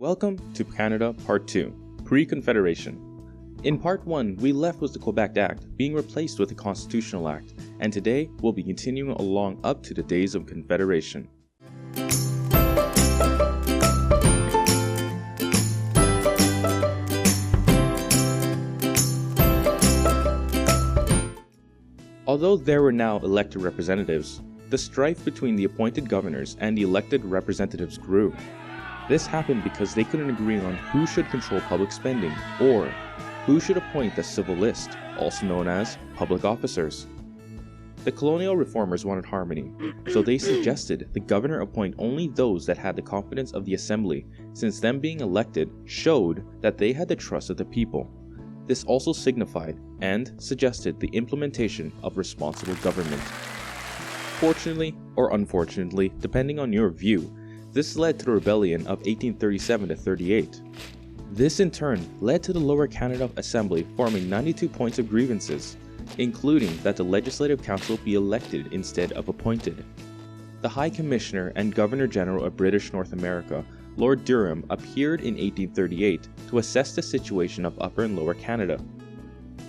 Welcome to Canada Part 2, Pre-Confederation. In Part 1, we left with the Quebec Act being replaced with the Constitutional Act, and today we'll be continuing along up to the days of Confederation. Although there were now elected representatives, the strife between the appointed governors and the elected representatives grew. This happened because they couldn't agree on who should control public spending or who should appoint the civil list, also known as public officers. The colonial reformers wanted harmony, so they suggested the governor appoint only those that had the confidence of the assembly, since them being elected showed that they had the trust of the people. This also signified and suggested the implementation of responsible government. Fortunately or unfortunately, depending on your view, this led to the rebellion of 1837-38. This in turn led to the Lower Canada Assembly forming 92 points of grievances, including that the Legislative Council be elected instead of appointed. The High Commissioner and Governor-General of British North America, Lord Durham, appeared in 1838 to assess the situation of Upper and Lower Canada.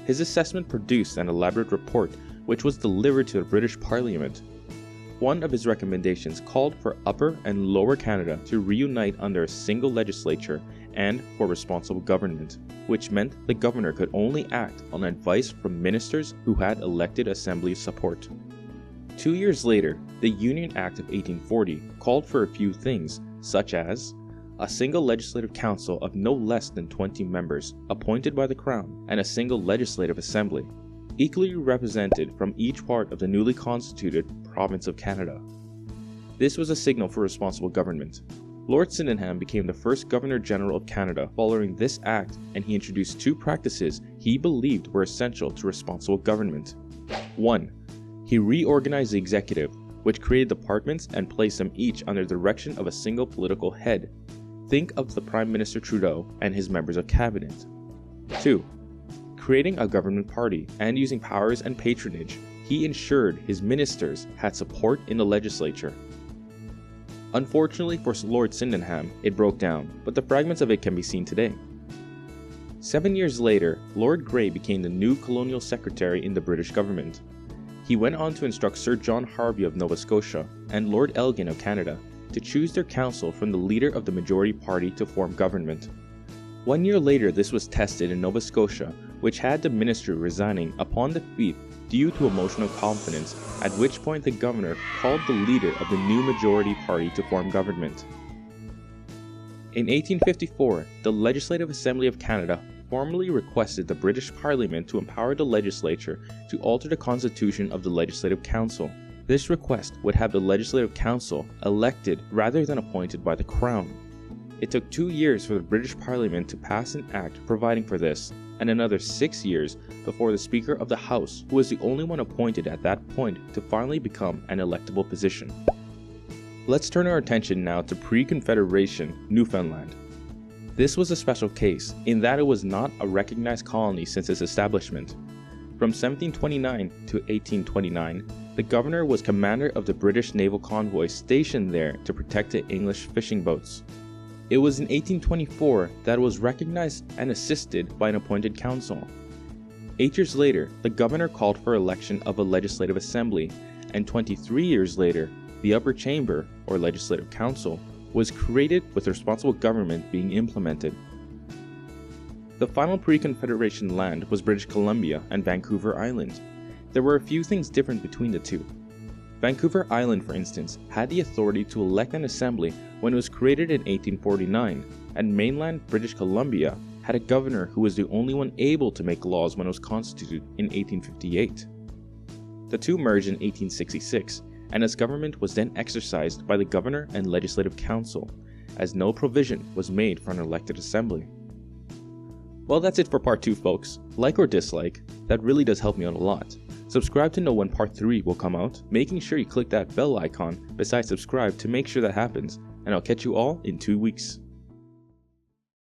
His assessment produced an elaborate report which was delivered to the British Parliament. One of his recommendations called for Upper and Lower Canada to reunite under a single legislature and for responsible government, which meant the governor could only act on advice from ministers who had elected assembly support. 2 years later, the Union Act of 1840 called for a few things, such as a single legislative council of no less than 20 members appointed by the Crown and a single legislative assembly, equally represented from each part of the newly constituted province of Canada. This was a signal for responsible government. Lord Sydenham became the first Governor-General of Canada following this act, and he introduced two practices he believed were essential to responsible government. 1. He reorganized the executive, which created departments and placed them each under the direction of a single political head. Think of the Prime Minister Trudeau and his members of cabinet. 2. Creating a government party and using powers and patronage, he ensured his ministers had support in the legislature. Unfortunately for Lord Sydenham, it broke down, but the fragments of it can be seen today. 7 years later, Lord Grey became the new colonial secretary in the British government. He went on to instruct Sir John Harvey of Nova Scotia and Lord Elgin of Canada to choose their council from the leader of the majority party to form government. 1 year later, this was tested in Nova Scotia, which had the ministry resigning upon defeat due to emotional confidence, at which point the governor called the leader of the new majority party to form government. In 1854, the Legislative Assembly of Canada formally requested the British Parliament to empower the legislature to alter the constitution of the Legislative Council. This request would have the Legislative Council elected rather than appointed by the Crown. It took 2 years for the British Parliament to pass an act providing for this, and another 6 years before the Speaker of the House, who was the only one appointed at that point, to finally become an electable position. Let's turn our attention now to Pre-Confederation Newfoundland. This was a special case in that it was not a recognized colony since its establishment. From 1729 to 1829, the governor was commander of the British naval convoy stationed there to protect the English fishing boats. It was in 1824 that it was recognized and assisted by an appointed council. 8 years later, the governor called for election of a legislative assembly, and 23 years later, the upper chamber, or legislative council, was created with responsible government being implemented. The final pre-Confederation land was British Columbia and Vancouver Island. There were a few things different between the two. Vancouver Island, for instance, had the authority to elect an assembly when it was created in 1849, and mainland British Columbia had a governor who was the only one able to make laws when it was constituted in 1858. The two merged in 1866, and its government was then exercised by the governor and legislative council, as no provision was made for an elected assembly. Well, that's it for part 2, folks. Like or dislike, that really does help me out a lot. Subscribe to know when part 3 will come out, making sure you click that bell icon beside subscribe to make sure that happens, and I'll catch you all in 2 weeks.